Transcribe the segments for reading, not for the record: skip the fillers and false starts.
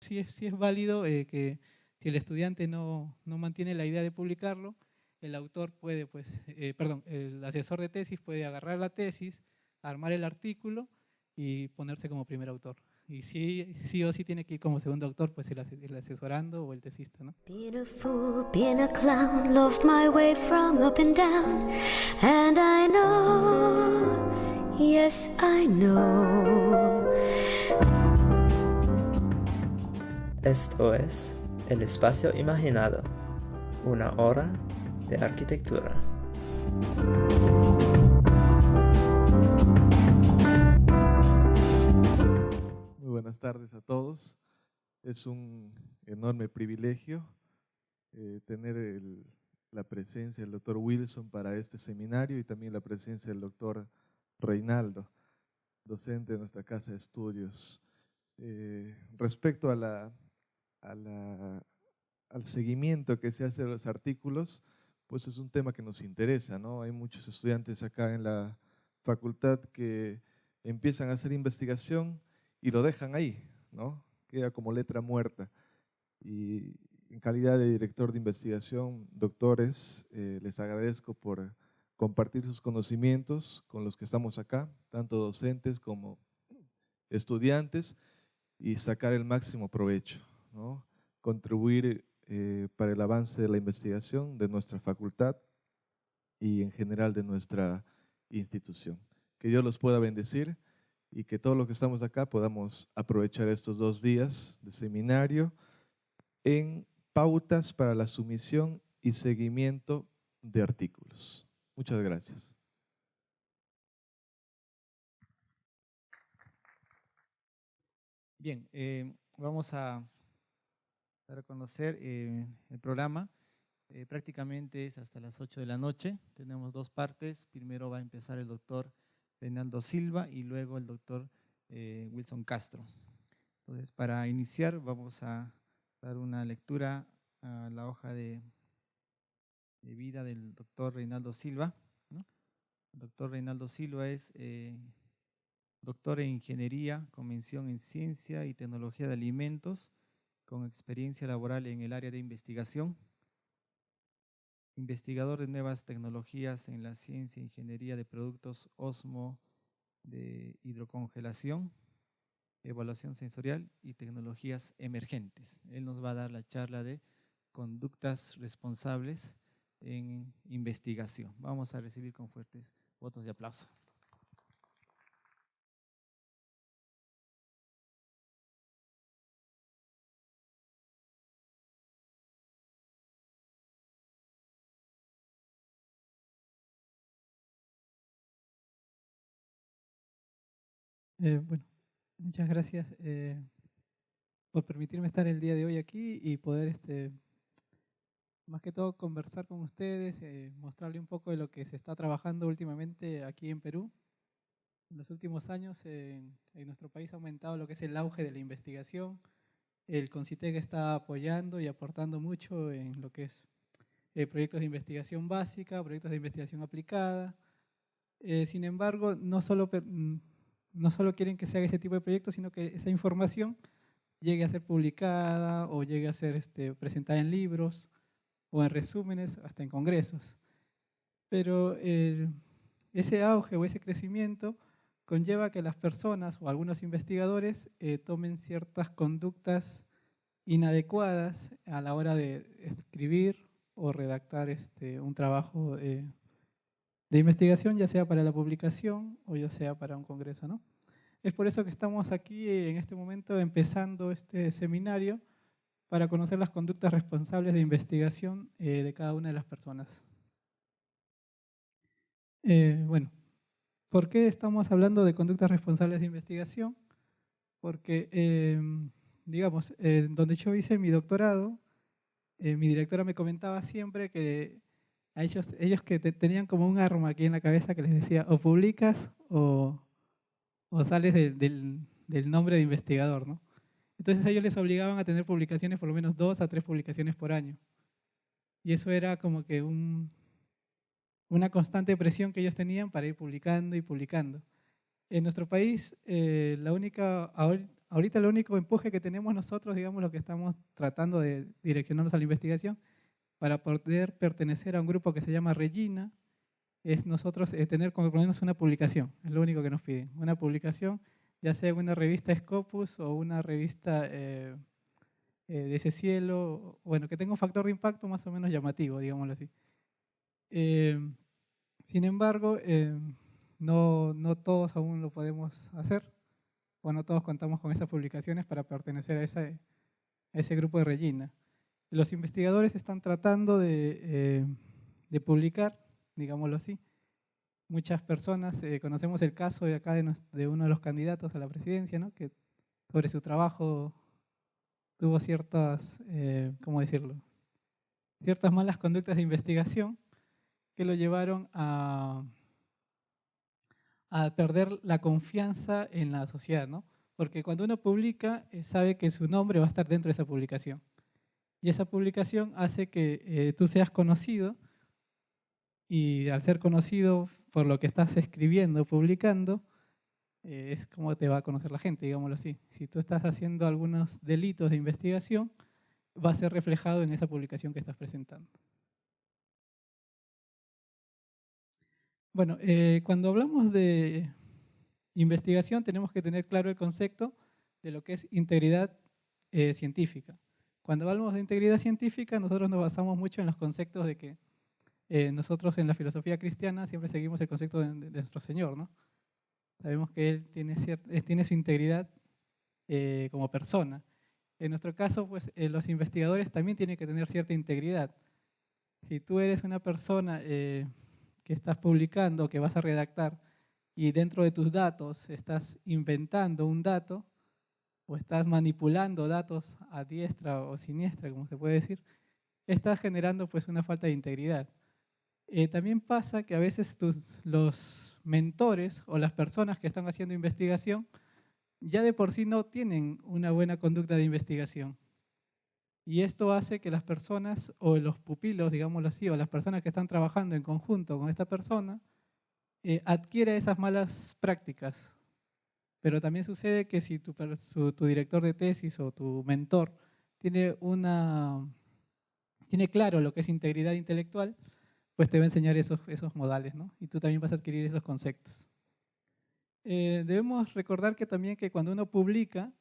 sí es válido que si el estudiante no mantiene la idea de publicarlo, el autor puede, pues, perdón, el asesor de tesis puede agarrar la tesis, armar el artículo y ponerse como primer autor. Y sí o sí tiene que ir como segundo autor, pues el asesorando o el tesista, ¿no? Being a fool, being a clown, lost my way from up and down. And I know, yes, I know. Esto es El Espacio Imaginado, una hora de arquitectura. Muy buenas tardes a todos. Es un enorme privilegio tener la presencia del doctor Wilson para este seminario y también la presencia del doctor Reinaldo, docente de nuestra casa de estudios. Respecto al seguimiento que se hace de los artículos, pues es un tema que nos interesa, ¿no? Hay muchos estudiantes acá en la facultad que empiezan a hacer investigación y lo dejan ahí, ¿no? Queda como letra muerta. Y en calidad de director de investigación, doctores, les agradezco por compartir sus conocimientos con los que estamos acá, tanto docentes como estudiantes, y sacar el máximo provecho, ¿no? Contribuir para el avance de la investigación de nuestra facultad y en general de nuestra institución. Que Dios los pueda bendecir y que todos los que estamos acá podamos aprovechar estos 2 días de seminario en pautas para la sumisión y seguimiento de artículos. Muchas gracias. Bien, vamos a dar a conocer el programa. Prácticamente es hasta las 8 de la noche. Tenemos 2 partes. Primero va a empezar el doctor Reinaldo Silva y luego el doctor Wilson Castro. Entonces, para iniciar vamos a dar una lectura a la hoja de vida del doctor Reinaldo Silva, ¿no? El doctor Reinaldo Silva es doctor en Ingeniería con mención en Ciencia y Tecnología de Alimentos, con experiencia laboral en el área de investigación, investigador de nuevas tecnologías en la ciencia e ingeniería de productos osmo de hidrocongelación, evaluación sensorial y tecnologías emergentes. Él nos va a dar la charla de conductas responsables en investigación. Vamos a recibir con fuertes votos de aplauso. Bueno, muchas gracias por permitirme estar el día de hoy aquí y poder, más que todo, conversar con ustedes, mostrarle un poco de lo que se está trabajando últimamente aquí en Perú. En los últimos años en nuestro país ha aumentado lo que es el auge de la investigación. El CONCITEC está apoyando y aportando mucho en lo que es proyectos de investigación básica, proyectos de investigación aplicada. Sin embargo, no solo quieren que se haga ese tipo de proyectos, sino que esa información llegue a ser publicada o llegue a ser presentada en libros o en resúmenes, hasta en congresos. Pero ese auge o ese crecimiento conlleva que las personas o algunos investigadores tomen ciertas conductas inadecuadas a la hora de escribir o redactar un trabajo de investigación, ya sea para la publicación o ya sea para un congreso, ¿no? Es por eso que estamos aquí en este momento empezando este seminario para conocer las conductas responsables de investigación de cada una de las personas. Bueno, ¿por qué estamos hablando de conductas responsables de investigación? Porque, digamos, donde yo hice mi doctorado, mi directora me comentaba siempre que a ellos que tenían como un arma aquí en la cabeza que les decía o publicas o sales del nombre de investigador, ¿no? Entonces a ellos les obligaban a tener publicaciones, por lo menos 2 a 3 publicaciones por año. Y eso era como que una constante presión que ellos tenían para ir publicando y publicando. En nuestro país, ahorita el único empuje que tenemos nosotros, digamos, lo que estamos tratando de direccionarnos a la investigación, para poder pertenecer a un grupo que se llama Regina, es nosotros tener por lo menos una publicación, es lo único que nos piden, una publicación, ya sea en una revista Scopus o una revista de ese cielo, bueno, que tenga un factor de impacto más o menos llamativo, digámoslo así. Sin embargo, no todos aún lo podemos hacer, o no todos contamos con esas publicaciones para pertenecer a ese grupo de Regina. Los investigadores están tratando de publicar, digámoslo así. Muchas personas, conocemos el caso de acá de uno de los candidatos a la presidencia, ¿no? Que sobre su trabajo tuvo ciertas, ¿cómo decirlo? Ciertas malas conductas de investigación que lo llevaron a perder la confianza en la sociedad, ¿no? Porque cuando uno publica, sabe que su nombre va a estar dentro de esa publicación. Y esa publicación hace que tú seas conocido, y al ser conocido por lo que estás escribiendo, publicando, es como te va a conocer la gente, digámoslo así. Si tú estás haciendo algunos delitos de investigación, va a ser reflejado en esa publicación que estás presentando. Bueno, cuando hablamos de investigación tenemos que tener claro el concepto de lo que es integridad científica. Cuando hablamos de integridad científica, nosotros nos basamos mucho en los conceptos de que nosotros en la filosofía cristiana siempre seguimos el concepto de nuestro Señor, ¿no? Sabemos que Él tiene su integridad como persona. En nuestro caso, pues los investigadores también tienen que tener cierta integridad. Si tú eres una persona que estás publicando, que vas a redactar, y dentro de tus datos estás inventando un dato, o estás manipulando datos a diestra o siniestra, como se puede decir, estás generando pues una falta de integridad. También pasa que a veces los mentores o las personas que están haciendo investigación ya de por sí no tienen una buena conducta de investigación. Y esto hace que las personas o los pupilos, digámoslo así, o las personas que están trabajando en conjunto con esta persona, adquiera esas malas prácticas. Pero también sucede que si tu director de tesis o tu mentor tiene claro lo que es integridad intelectual, pues te va a enseñar esos modales, ¿no? Y tú también vas a adquirir esos conceptos. Debemos recordar que también que cuando uno publica,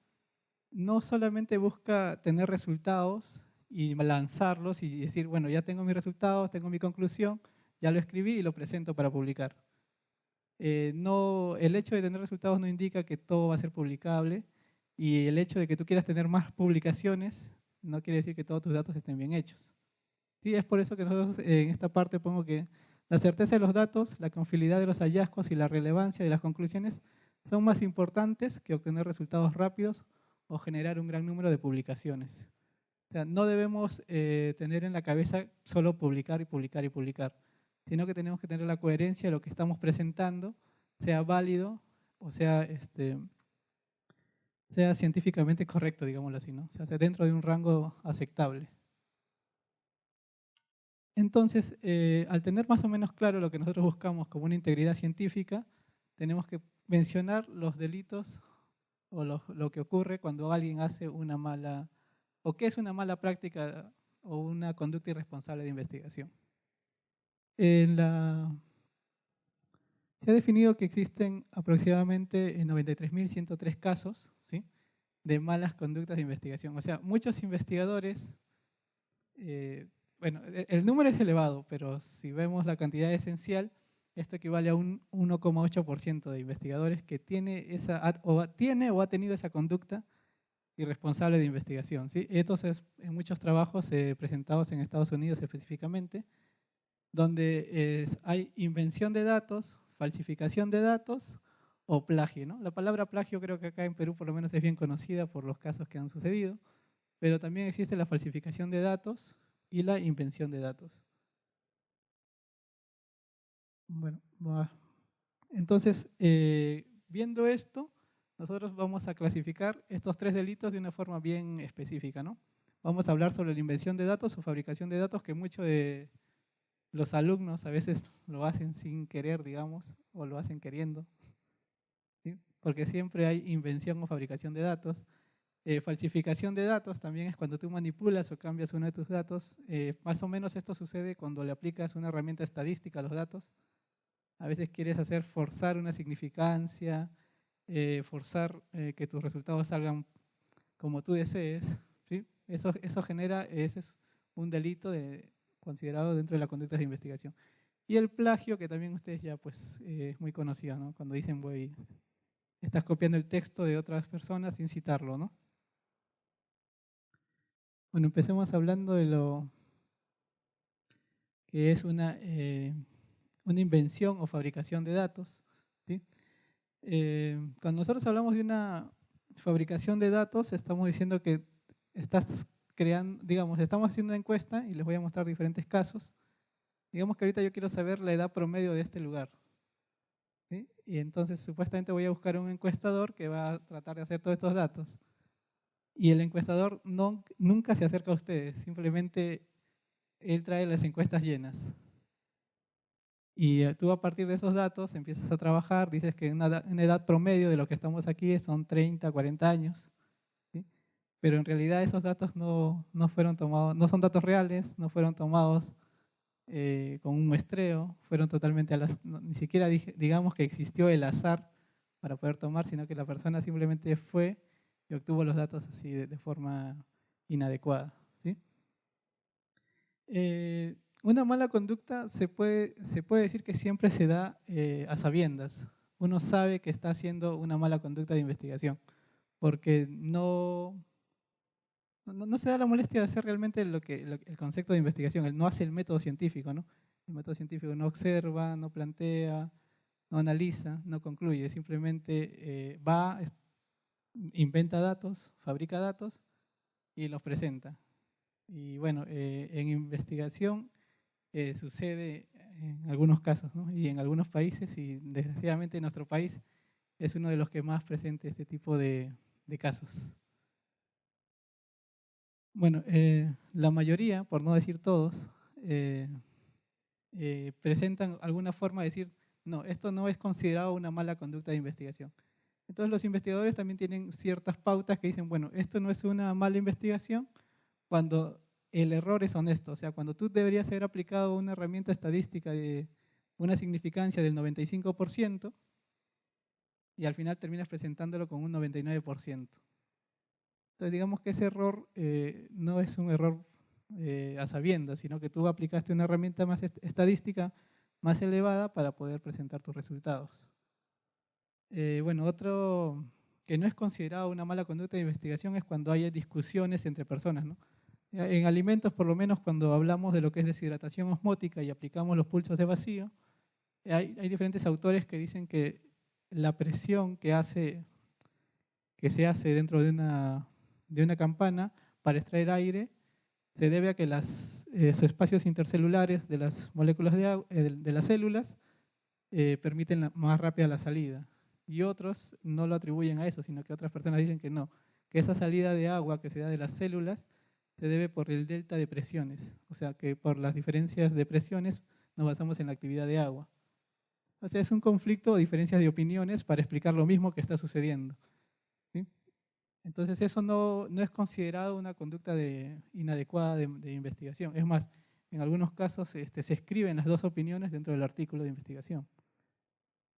no solamente busca tener resultados y lanzarlos y decir, bueno, ya tengo mis resultados, tengo mi conclusión, ya lo escribí y lo presento para publicar. El hecho de tener resultados no indica que todo va a ser publicable, y el hecho de que tú quieras tener más publicaciones no quiere decir que todos tus datos estén bien hechos. Sí, es por eso que nosotros en esta parte pongo que la certeza de los datos, la confiabilidad de los hallazgos y la relevancia de las conclusiones son más importantes que obtener resultados rápidos o generar un gran número de publicaciones. O sea, no debemos tener en la cabeza solo publicar y publicar y publicar, sino que tenemos que tener la coherencia de lo que estamos presentando, sea válido o sea científicamente correcto, digámoslo así, ¿no? O sea, dentro de un rango aceptable. Entonces, al tener más o menos claro lo que nosotros buscamos como una integridad científica, tenemos que mencionar los delitos o lo que ocurre cuando alguien hace una mala, o qué es una mala práctica o una conducta irresponsable de investigación. Se ha definido que existen aproximadamente 93.103 casos, ¿sí?, de malas conductas de investigación. O sea, muchos investigadores, bueno, el número es elevado, pero si vemos la cantidad esencial, esto equivale a un 1,8% de investigadores que tiene o ha tenido esa conducta irresponsable de investigación, ¿sí? Estos en muchos trabajos presentados en Estados Unidos específicamente, donde hay invención de datos, falsificación de datos o plagio, ¿no? La palabra plagio creo que acá en Perú por lo menos es bien conocida por los casos que han sucedido, pero también existe la falsificación de datos y la invención de datos. Bueno, entonces, viendo esto, nosotros vamos a clasificar estos tres delitos de una forma bien específica, ¿no? Vamos a hablar sobre la invención de datos o fabricación de datos, que muchos de los alumnos a veces lo hacen sin querer, digamos, o lo hacen queriendo, ¿sí? porque siempre hay invención o fabricación de datos. Falsificación de datos también es cuando tú manipulas o cambias uno de tus datos. Más o menos esto sucede cuando le aplicas una herramienta estadística a los datos. A veces quieres forzar una significancia, forzar que tus resultados salgan como tú desees, ¿sí? Eso genera, ese es un delito considerado dentro de la conducta de investigación. Y el plagio, que también ustedes ya pues es muy conocido, ¿no? Cuando dicen, estás copiando el texto de otras personas sin citarlo, ¿no? Bueno, empecemos hablando de lo que es una invención o fabricación de datos, ¿sí? Cuando nosotros hablamos de una fabricación de datos, estamos diciendo que estás creando, digamos, estamos haciendo una encuesta y les voy a mostrar diferentes casos. Digamos que ahorita yo quiero saber la edad promedio de este lugar, ¿sí? Y entonces supuestamente voy a buscar un encuestador que va a tratar de hacer todos estos datos. Y el encuestador nunca se acerca a ustedes, simplemente él trae las encuestas llenas. Y tú a partir de esos datos empiezas a trabajar, dices que una edad promedio de lo que estamos aquí son 30, 40 años, ¿sí? Pero en realidad esos datos no fueron tomados, no son datos reales, no fueron tomados con un muestreo, fueron totalmente ni siquiera digamos que existió el azar para poder tomar, sino que la persona simplemente fue y obtuvo los datos así de forma inadecuada, ¿sí? Una mala conducta se puede decir que siempre se da a sabiendas. Uno sabe que está haciendo una mala conducta de investigación, porque no se da la molestia de hacer realmente el concepto de investigación. Él no hace el método científico, ¿no? El método científico no observa, no plantea, no analiza, no concluye. Simplemente inventa datos, fabrica datos y los presenta. Y bueno, en investigación sucede en algunos casos, ¿no? Y en algunos países, y desgraciadamente en nuestro país es uno de los que más presenta este tipo de casos. Bueno, la mayoría, por no decir todos, presentan alguna forma de decir, no, esto no es considerado una mala conducta de investigación. Entonces los investigadores también tienen ciertas pautas que dicen, bueno, esto no es una mala investigación cuando el error es honesto. O sea, cuando tú deberías haber aplicado una herramienta estadística de una significancia del 95% y al final terminas presentándolo con un 99%. Entonces digamos que ese error no es un error a sabiendas, sino que tú aplicaste una herramienta más estadística más elevada para poder presentar tus resultados. Bueno, otro que no es considerado una mala conducta de investigación es cuando hay discusiones entre personas, ¿no? En alimentos, por lo menos cuando hablamos de lo que es deshidratación osmótica y aplicamos los pulsos de vacío, hay diferentes autores que dicen que la presión que se hace dentro de una campana para extraer aire se debe a que los espacios intercelulares de las moléculas de las células permiten más rápida la salida. Y otros no lo atribuyen a eso, sino que otras personas dicen que no, que esa salida de agua que se da de las células se debe por el delta de presiones, o sea que por las diferencias de presiones nos basamos en la actividad de agua. O sea, es un conflicto o diferencias de opiniones para explicar lo mismo que está sucediendo, ¿sí? Entonces eso no es considerado una conducta inadecuada de investigación. Es más, en algunos casos se escriben las dos opiniones dentro del artículo de investigación.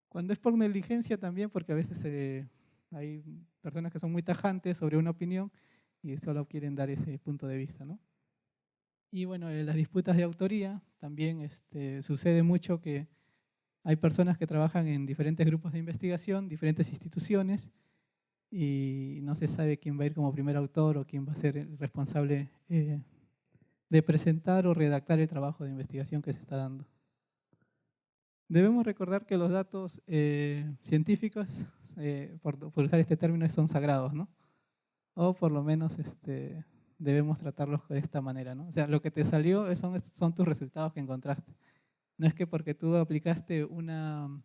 Cuando es por negligencia también, porque a veces hay personas que son muy tajantes sobre una opinión y solo quieren dar ese punto de vista, ¿no? Y bueno, las disputas de autoría también sucede mucho que hay personas que trabajan en diferentes grupos de investigación, diferentes instituciones, y no se sabe quién va a ir como primer autor o quién va a ser el responsable de presentar o redactar el trabajo de investigación que se está dando. Debemos recordar que los datos científicos, por usar este término, son sagrados, ¿no? O por lo menos debemos tratarlos de esta manera, ¿no? O sea, lo que te salió son tus resultados que encontraste. No es que porque tú aplicaste un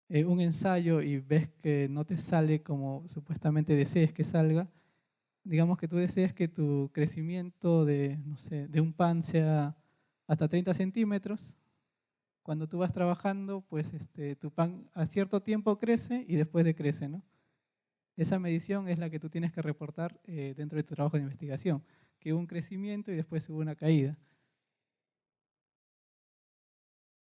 ensayo y ves que no te sale como supuestamente desees que salga, digamos que tú desees que tu crecimiento de un pan sea hasta 30 centímetros, cuando tú vas trabajando, pues tu pan a cierto tiempo crece y después decrece, ¿no? Esa medición es la que tú tienes que reportar dentro de tu trabajo de investigación, que hubo un crecimiento y después hubo una caída.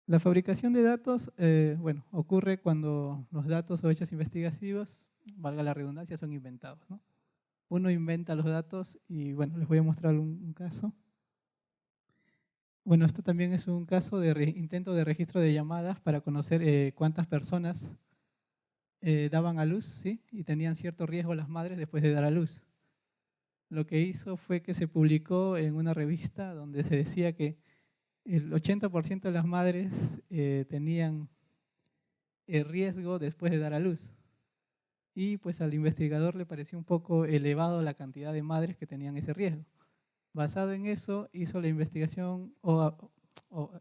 La fabricación de datos, bueno, ocurre cuando los datos o hechos investigativos, valga la redundancia, son inventados, ¿no? Uno inventa los datos y, bueno, les voy a mostrar un caso. Bueno, esto también es un caso de intento de registro de llamadas para conocer cuántas personas daban a luz, ¿sí? Y tenían cierto riesgo las madres después de dar a luz. Lo que hizo fue que se publicó en una revista donde se decía que el 80% de las madres tenían riesgo después de dar a luz. Y pues al investigador le pareció un poco elevado la cantidad de madres que tenían ese riesgo. Basado en eso, hizo la investigación o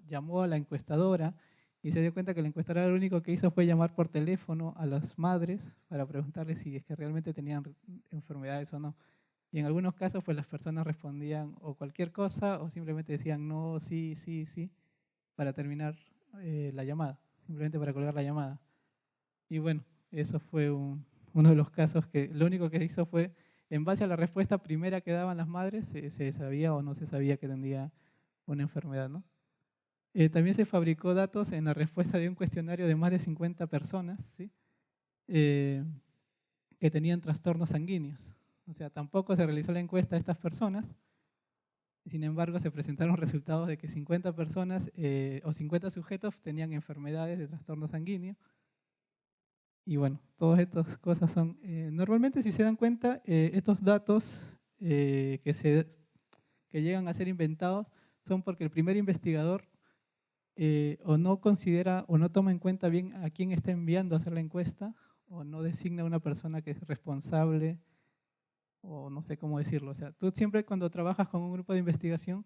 llamó a la encuestadora y se dio cuenta que la encuestadora lo único que hizo fue llamar por teléfono a las madres para preguntarles si es que realmente tenían enfermedades o no. Y en algunos casos pues las personas respondían o cualquier cosa o simplemente decían no, sí, sí, sí, para terminar la llamada, simplemente para colgar la llamada. Y bueno, eso fue uno de los casos que lo único que hizo fue, en base a la respuesta primera que daban las madres, se sabía o no se sabía que tenía una enfermedad, ¿no? También se fabricó datos en la respuesta de un cuestionario de más de 50 personas, ¿sí? Que tenían trastornos sanguíneos. O sea, tampoco se realizó la encuesta a estas personas, sin embargo se presentaron resultados de que 50 personas o 50 sujetos tenían enfermedades de trastorno sanguíneo. Y bueno, todas estas cosas son, normalmente si se dan cuenta, estos datos que llegan a ser inventados son porque el primer investigador o no considera o no toma en cuenta bien a quién está enviando a hacer la encuesta o no designa a una persona que es responsable o no sé cómo decirlo. O sea, tú siempre cuando trabajas con un grupo de investigación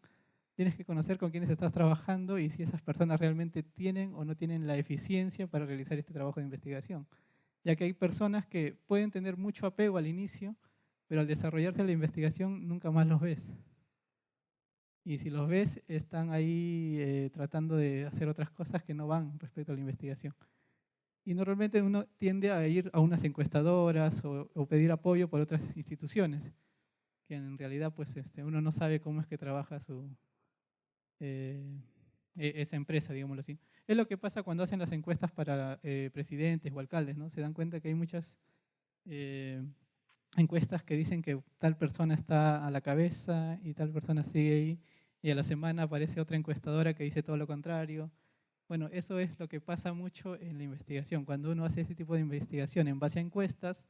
tienes que conocer con quiénes estás trabajando y si esas personas realmente tienen o no tienen la eficiencia para realizar este trabajo de investigación. Ya que hay personas que pueden tener mucho apego al inicio, pero al desarrollarse la investigación nunca más los ves. Y si los ves, están ahí tratando de hacer otras cosas que no van respecto a la investigación. Y normalmente uno tiende a ir a unas encuestadoras o pedir apoyo por otras instituciones, que en realidad pues, uno no sabe cómo es que trabaja esa empresa, digámoslo así. Es lo que pasa cuando hacen las encuestas para presidentes o alcaldes, ¿no? Se dan cuenta que hay muchas encuestas que dicen que tal persona está a la cabeza y tal persona sigue ahí, y a la semana aparece otra encuestadora que dice todo lo contrario. Bueno, eso es lo que pasa mucho en la investigación. Cuando uno hace ese tipo de investigación en base a encuestas,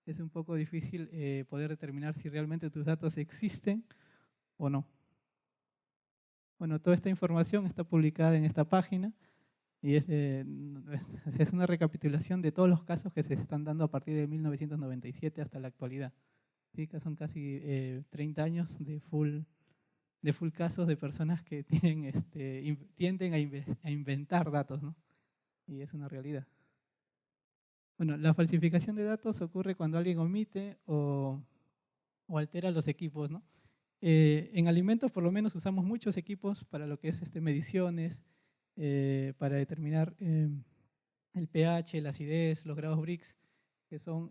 es un poco difícil poder determinar si realmente tus datos existen o no. Bueno, toda esta información está publicada en esta página y es una recapitulación de todos los casos que se están dando a partir de 1997 hasta la actualidad. ¿Sí? Que son casi 30 años de full casos de personas que tienden a inventar datos, ¿no? Y es una realidad. Bueno, la falsificación de datos ocurre cuando alguien omite o altera los equipos, ¿no? En alimentos por lo menos usamos muchos equipos para lo que es mediciones, para determinar el pH, la acidez, los grados Brix, que son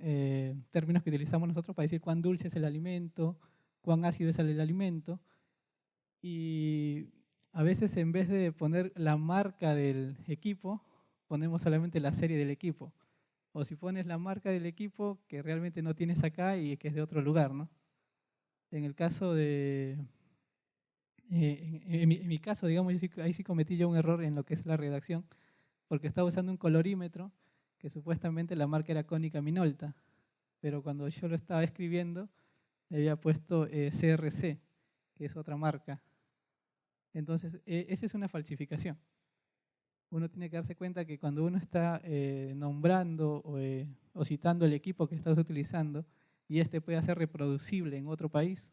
términos que utilizamos nosotros para decir cuán dulce es el alimento, cuán ácido es el alimento. Y a veces en vez de poner la marca del equipo, ponemos solamente la serie del equipo. O si pones la marca del equipo que realmente no tienes acá y que es de otro lugar, ¿no? En el caso de, en mi caso, digamos, ahí sí cometí yo un error en lo que es la redacción, porque estaba usando un colorímetro que supuestamente la marca era Cónica Minolta, pero cuando yo lo estaba escribiendo le había puesto CRC, que es otra marca. Entonces, esa es una falsificación. Uno tiene que darse cuenta que cuando uno está nombrando o citando el equipo que estás utilizando y puede ser reproducible en otro país,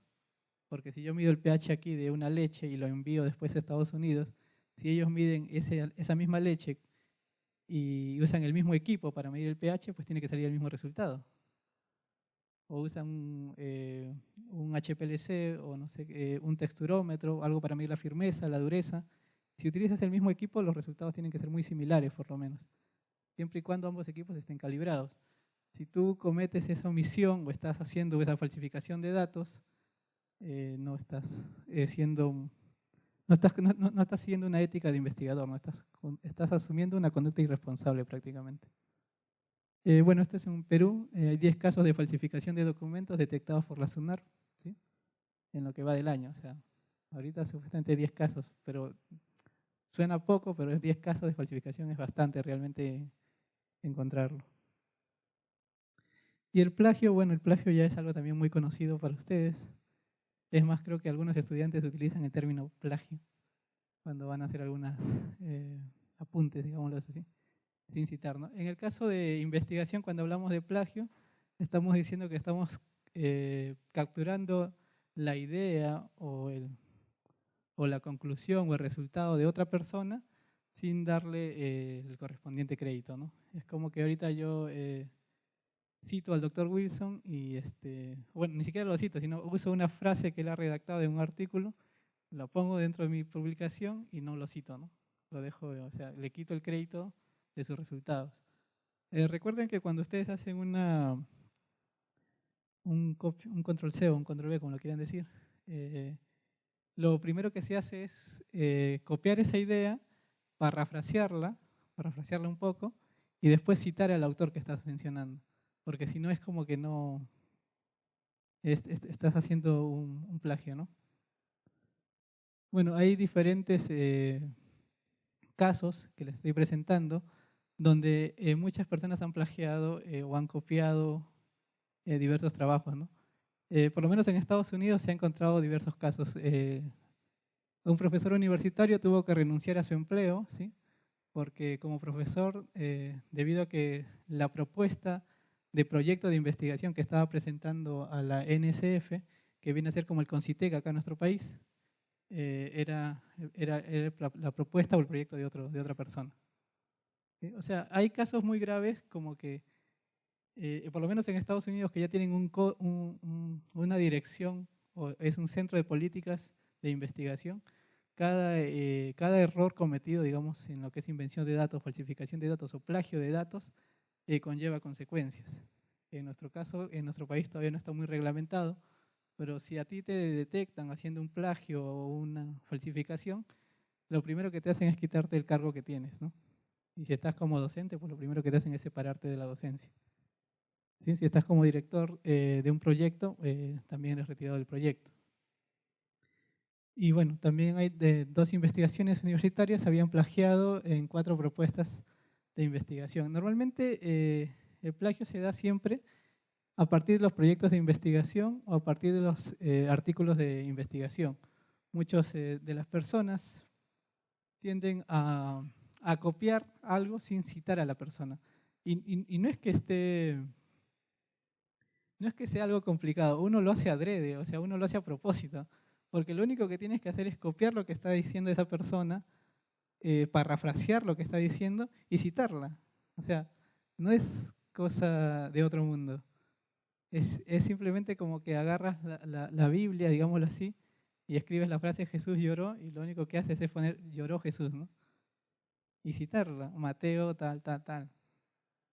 porque si yo mido el pH aquí de una leche y lo envío después a Estados Unidos, si ellos miden esa misma leche y usan el mismo equipo para medir el pH, pues tiene que salir el mismo resultado. O usan un HPLC o no sé, un texturómetro, algo para medir la firmeza, la dureza, Si utilizas el mismo equipo, los resultados tienen que ser muy similares, por lo menos, siempre y cuando ambos equipos estén calibrados. Si tú cometes esa omisión o estás haciendo esa falsificación de datos, no estás no estás siguiendo una ética de investigador, no estás asumiendo una conducta irresponsable prácticamente. Bueno, esto es en Perú. Hay 10 casos de falsificación de documentos detectados por la SUNAR, ¿sí? En lo que va del año. O sea, ahorita supuestamente 10 casos, pero suena poco, pero 10 casos de falsificación es bastante realmente encontrarlo. Y el plagio, bueno, el plagio ya es algo también muy conocido para ustedes. Es más, creo que algunos estudiantes utilizan el término plagio cuando van a hacer algunos apuntes, digámoslo así, sin citar, ¿no? En el caso de investigación, cuando hablamos de plagio, estamos diciendo que estamos capturando la idea o la conclusión o el resultado de otra persona sin darle el correspondiente crédito, ¿no? Es como que ahorita yo cito al doctor Wilson y, bueno, ni siquiera lo cito, sino uso una frase que él ha redactado de un artículo, lo pongo dentro de mi publicación y no lo cito, ¿no? Lo dejo, o sea, le quito el crédito de sus resultados. Recuerden que cuando ustedes hacen un control-C o un control-V, como lo quieran decir, lo primero que se hace es copiar esa idea, parafrasearla un poco y después citar al autor que estás mencionando. Porque si no es como que no estás haciendo un plagio, ¿no? Bueno, hay diferentes casos que les estoy presentando donde muchas personas han plagiado o han copiado diversos trabajos, ¿no? Por lo menos en Estados Unidos se han encontrado diversos casos. Un profesor universitario tuvo que renunciar a su empleo, ¿sí? Porque como profesor, debido a que la propuesta de proyecto de investigación que estaba presentando a la NSF, que viene a ser como el CONCITEC acá en nuestro país, era la propuesta o el proyecto de otra persona. ¿Sí? O sea, hay casos muy graves como que, por lo menos en Estados Unidos, que ya tienen una dirección, o es un centro de políticas de investigación. Cada error cometido, digamos, en lo que es invención de datos, falsificación de datos o plagio de datos, conlleva consecuencias. En nuestro caso, en nuestro país todavía no está muy reglamentado, pero si a ti te detectan haciendo un plagio o una falsificación, lo primero que te hacen es quitarte el cargo que tienes, ¿no? Y si estás como docente, pues lo primero que te hacen es separarte de la docencia. ¿Sí? Si estás como director de un proyecto, también eres retirado del proyecto. Y bueno, también hay 2 investigaciones universitarias habían plagiado en 4 propuestas de investigación. Normalmente el plagio se da siempre a partir de los proyectos de investigación o a partir de los artículos de investigación. Muchas de las personas tienden a copiar algo sin citar a la persona. Y no es que no es que sea algo complicado, uno lo hace adrede, o sea, uno lo hace a propósito. Porque lo único que tienes que hacer es copiar lo que está diciendo esa persona, parafrasear lo que está diciendo y citarla. O sea, no es cosa de otro mundo. Es simplemente como que agarras la Biblia, digámoslo así, y escribes la frase Jesús lloró y lo único que haces es poner lloró Jesús, ¿no? Y citarla, Mateo tal, tal, tal.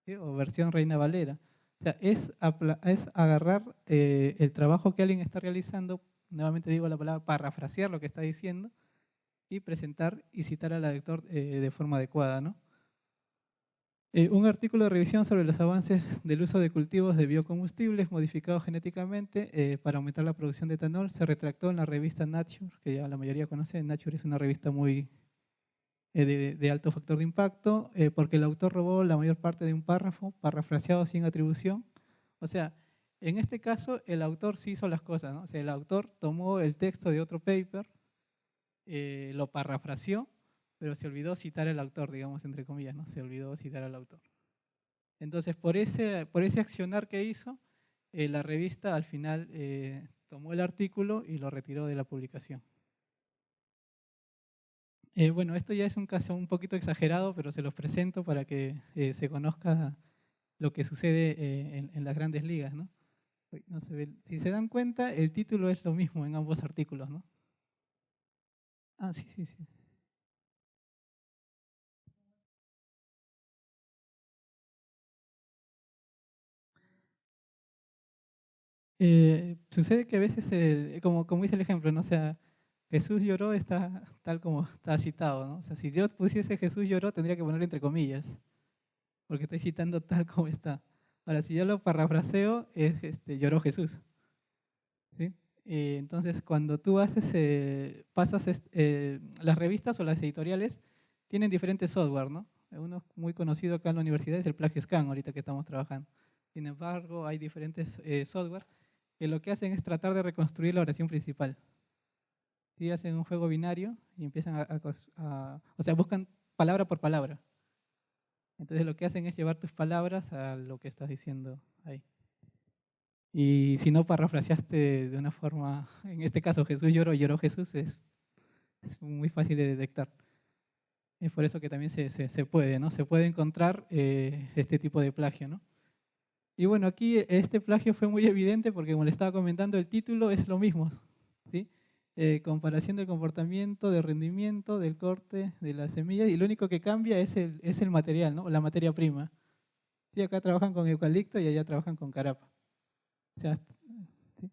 ¿Sí? O versión Reina Valera. O sea, es agarrar el trabajo que alguien está realizando, nuevamente digo la palabra, parafrasear lo que está diciendo y presentar y citar al lector de forma adecuada, ¿no? Un artículo de revisión sobre los avances del uso de cultivos de biocombustibles modificados genéticamente para aumentar la producción de etanol se retractó en la revista Nature, que ya la mayoría conoce. Nature es una revista muy de alto factor de impacto, porque el autor robó la mayor parte de un párrafo, parafraseado sin atribución. O sea, en este caso el autor sí hizo las cosas, ¿no? O sea, el autor tomó el texto de otro paper, lo parafraseó, pero se olvidó citar al autor, digamos, entre comillas, ¿no? Se olvidó citar al autor. Entonces, por ese accionar que hizo, la revista al final tomó el artículo y lo retiró de la publicación. Bueno, esto ya es un caso un poquito exagerado, pero se los presento para que se conozca lo que sucede en las grandes ligas, ¿no? No se ve. Si se dan cuenta, el título es lo mismo en ambos artículos, ¿no? Ah, sí, sí, sí. Sucede que a veces, como dice el ejemplo, ¿no? O sea, Jesús lloró está tal como está citado, ¿no? O sea, si yo pusiese Jesús lloró, tendría que ponerlo entre comillas, porque estoy citando tal como está. Ahora, si yo lo parafraseo, es lloró Jesús, ¿sí? Entonces, cuando tú pasas las revistas o las editoriales, tienen diferentes software, ¿no? Uno muy conocido acá en la universidad es el Plagio Scan, ahorita que estamos trabajando. Sin embargo, hay diferentes software que lo que hacen es tratar de reconstruir la oración principal. ¿Sí? Hacen un juego binario y empiezan o sea, buscan palabra por palabra. Entonces lo que hacen es llevar tus palabras a lo que estás diciendo ahí. Y si no parafraseaste de una forma, en este caso Jesús lloró, lloró Jesús, es muy fácil de detectar. Es por eso que también se puede, ¿no? Se puede encontrar este tipo de plagio, ¿no? Y bueno, aquí este plagio fue muy evidente porque, como le estaba comentando, el título es lo mismo, ¿sí? Comparación del comportamiento, de rendimiento, del corte de las semillas, y lo único que cambia es el material, ¿no? La materia prima. Sí, acá trabajan con eucalipto y allá trabajan con carapa. O sea, ¿sí?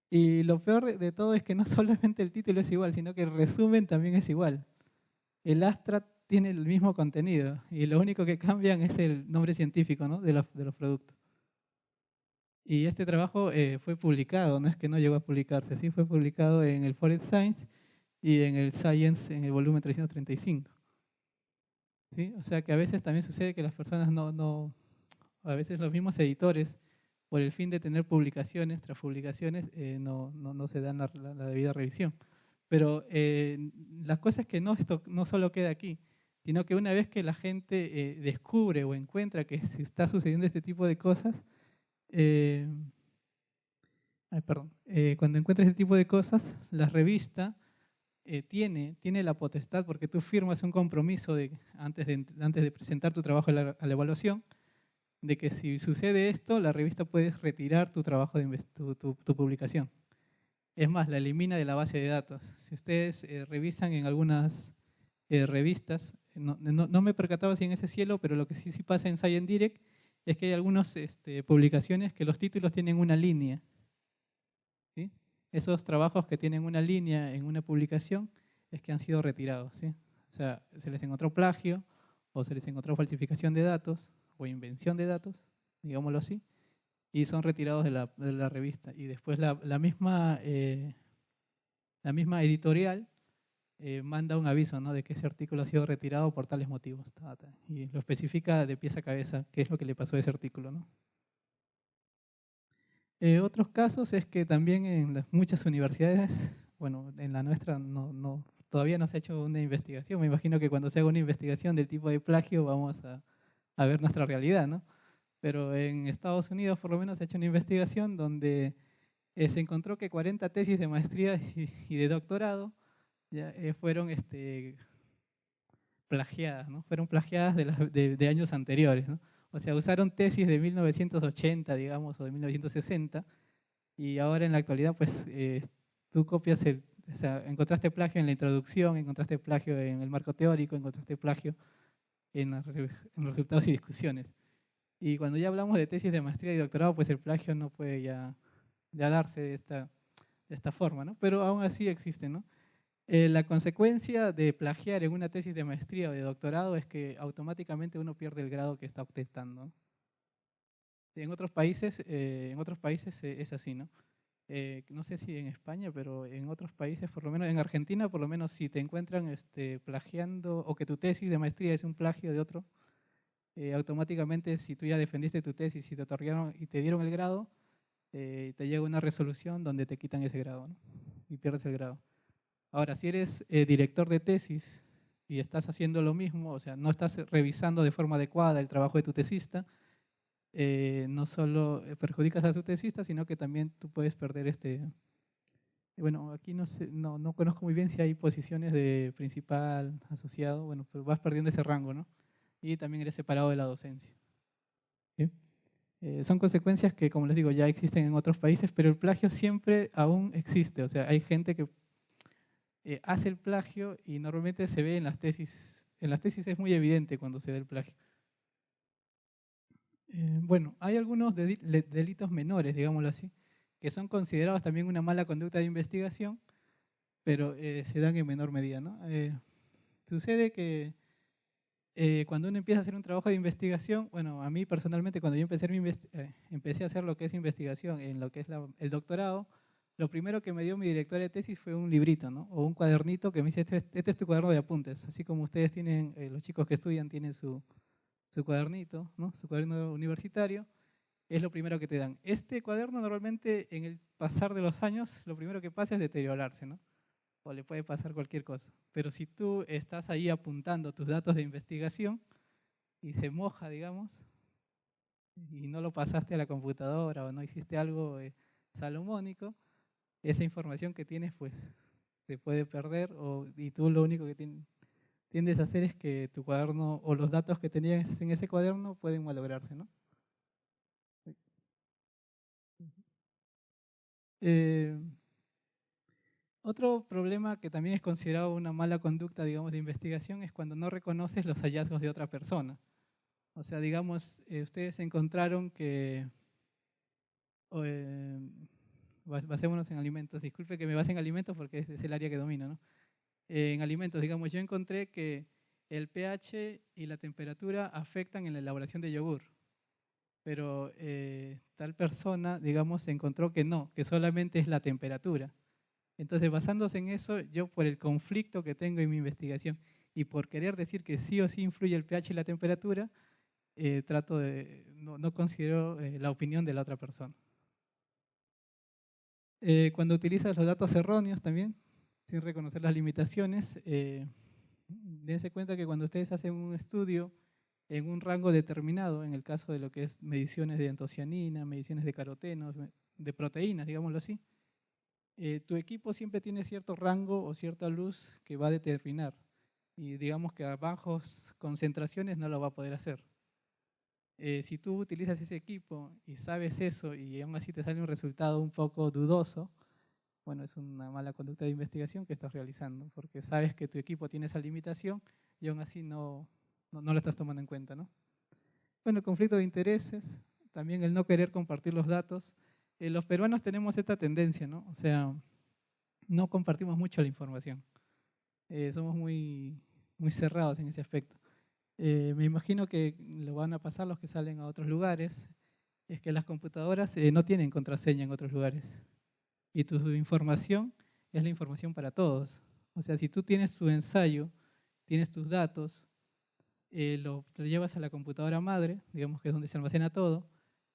Y lo peor de todo es que no solamente el título es igual, sino que el resumen también es igual. El abstract tiene el mismo contenido y lo único que cambian es el nombre científico, ¿no? de los productos. Y este trabajo fue publicado, no es que no llegó a publicarse, sí fue publicado en el Forest Science y en el Science en el volumen 335. ¿Sí? O sea que a veces también sucede que las personas a veces los mismos editores, por el fin de tener publicaciones tras publicaciones, no se dan la debida revisión. Pero la cosa es que esto no solo queda aquí, sino que una vez que la gente descubre o encuentra que se está sucediendo este tipo de cosas, cuando encuentra este tipo de cosas, la revista tiene la potestad, porque tú firmas un compromiso antes de presentar tu trabajo a la evaluación, de que si sucede esto, la revista puede retirar tu trabajo, tu publicación. Es más, la elimina de la base de datos. Si ustedes revisan en algunas revistas, no me he percatado si en ese cielo, pero lo que sí pasa en Science Direct es que hay algunas publicaciones que los títulos tienen una línea. ¿Sí? Esos trabajos que tienen una línea en una publicación es que han sido retirados. ¿Sí? O sea, se les encontró plagio o se les encontró falsificación de datos o invención de datos, digámoslo así, y son retirados de la revista. Y después la misma editorial manda un aviso, ¿no? de que ese artículo ha sido retirado por tales motivos. Y lo especifica de pies a cabeza qué es lo que le pasó a ese artículo, ¿no? Otros casos es que también en muchas universidades, bueno, en la nuestra todavía no se ha hecho una investigación. Me imagino que cuando se haga una investigación del tipo de plagio vamos a ver nuestra realidad, ¿no? Pero en Estados Unidos por lo menos se ha hecho una investigación donde se encontró que 40 tesis de maestría y de doctorado ya, fueron plagiadas, ¿no? Fueron plagiadas de años anteriores, ¿no? O sea, usaron tesis de 1980, digamos, o de 1960, y ahora en la actualidad, pues, tú copias o sea, encontraste plagio en la introducción, encontraste plagio en el marco teórico, encontraste plagio en los resultados y discusiones. Y cuando ya hablamos de tesis de maestría y doctorado, pues el plagio no puede ya darse de esta forma, ¿no? Pero aún así existe, ¿no? La consecuencia de plagiar en una tesis de maestría o de doctorado es que automáticamente uno pierde el grado que está obteniendo. En otros países es así, ¿no? No sé si en España, pero en otros países, por lo menos en Argentina, por lo menos si te encuentran plagiando o que tu tesis de maestría es un plagio de otro, automáticamente si tú ya defendiste tu tesis y te otorgaron y te dieron el grado, te llega una resolución donde te quitan ese grado, ¿no? Y pierdes el grado. Ahora, si eres director de tesis y estás haciendo lo mismo, o sea, no estás revisando de forma adecuada el trabajo de tu tesista, no solo perjudicas a tu tesista, sino que también tú puedes perder bueno, aquí no conozco muy bien si hay posiciones de principal, asociado, bueno, pero vas perdiendo ese rango, ¿no? Y también eres separado de la docencia. ¿Sí? Son consecuencias que, como les digo, ya existen en otros países, pero el plagio siempre aún existe. O sea, hay gente que hace el plagio y normalmente se ve en las tesis. En las tesis es muy evidente cuando se da el plagio. Bueno, hay algunos delitos menores, digámoslo así, que son considerados también una mala conducta de investigación, pero se dan en menor medida, ¿no? Sucede que cuando uno empieza a hacer un trabajo de investigación, bueno, a mí personalmente cuando yo empecé a hacer lo que es investigación en lo que es el doctorado, lo primero que me dio mi directora de tesis fue un librito, ¿no? O un cuadernito que me dice, este es tu cuaderno de apuntes, así como ustedes tienen, los chicos que estudian tienen su cuadernito, ¿no? Su cuaderno universitario, es lo primero que te dan. Este cuaderno normalmente en el pasar de los años, lo primero que pasa es deteriorarse, ¿no? O le puede pasar cualquier cosa. Pero si tú estás ahí apuntando tus datos de investigación y se moja, digamos, y no lo pasaste a la computadora o no hiciste algo salomónico, esa información que tienes pues se puede perder y tú lo único que tiendes a hacer es que tu cuaderno o los datos que tenías en ese cuaderno pueden malograrse, ¿no? Otro problema que también es considerado una mala conducta, digamos, de investigación es cuando no reconoces los hallazgos de otra persona. O sea, digamos, ustedes encontraron que, basémonos en alimentos, disculpe que me base en alimentos porque es el área que domino, ¿no? En alimentos, digamos, yo encontré que el pH y la temperatura afectan en la elaboración de yogur, pero tal persona, digamos, encontró que no, que solamente es la temperatura. Entonces, basándose en eso, yo por el conflicto que tengo en mi investigación y por querer decir que sí o sí influye el pH y la temperatura, trato de, no considero la opinión de la otra persona. Cuando utilizas los datos erróneos también, sin reconocer las limitaciones, dense cuenta que cuando ustedes hacen un estudio en un rango determinado, en el caso de lo que es mediciones de antocianina, mediciones de carotenos, de proteínas, digámoslo así, tu equipo siempre tiene cierto rango o cierta luz que va a determinar. Y digamos que a bajas concentraciones no lo va a poder hacer. Si tú utilizas ese equipo y sabes eso y aún así te sale un resultado un poco dudoso, bueno, es una mala conducta de investigación que estás realizando, porque sabes que tu equipo tiene esa limitación y aún así no lo estás tomando en cuenta, ¿no? Bueno, conflicto de intereses, también el no querer compartir los datos. Los peruanos tenemos esta tendencia, ¿no? O sea, no compartimos mucho la información. Somos muy cerrados en ese aspecto. Me imagino que lo van a pasar los que salen a otros lugares, es que las computadoras no tienen contraseña en otros lugares. Y tu información es la información para todos. O sea, si tú tienes tu ensayo, tienes tus datos, lo llevas a la computadora madre, digamos que es donde se almacena todo,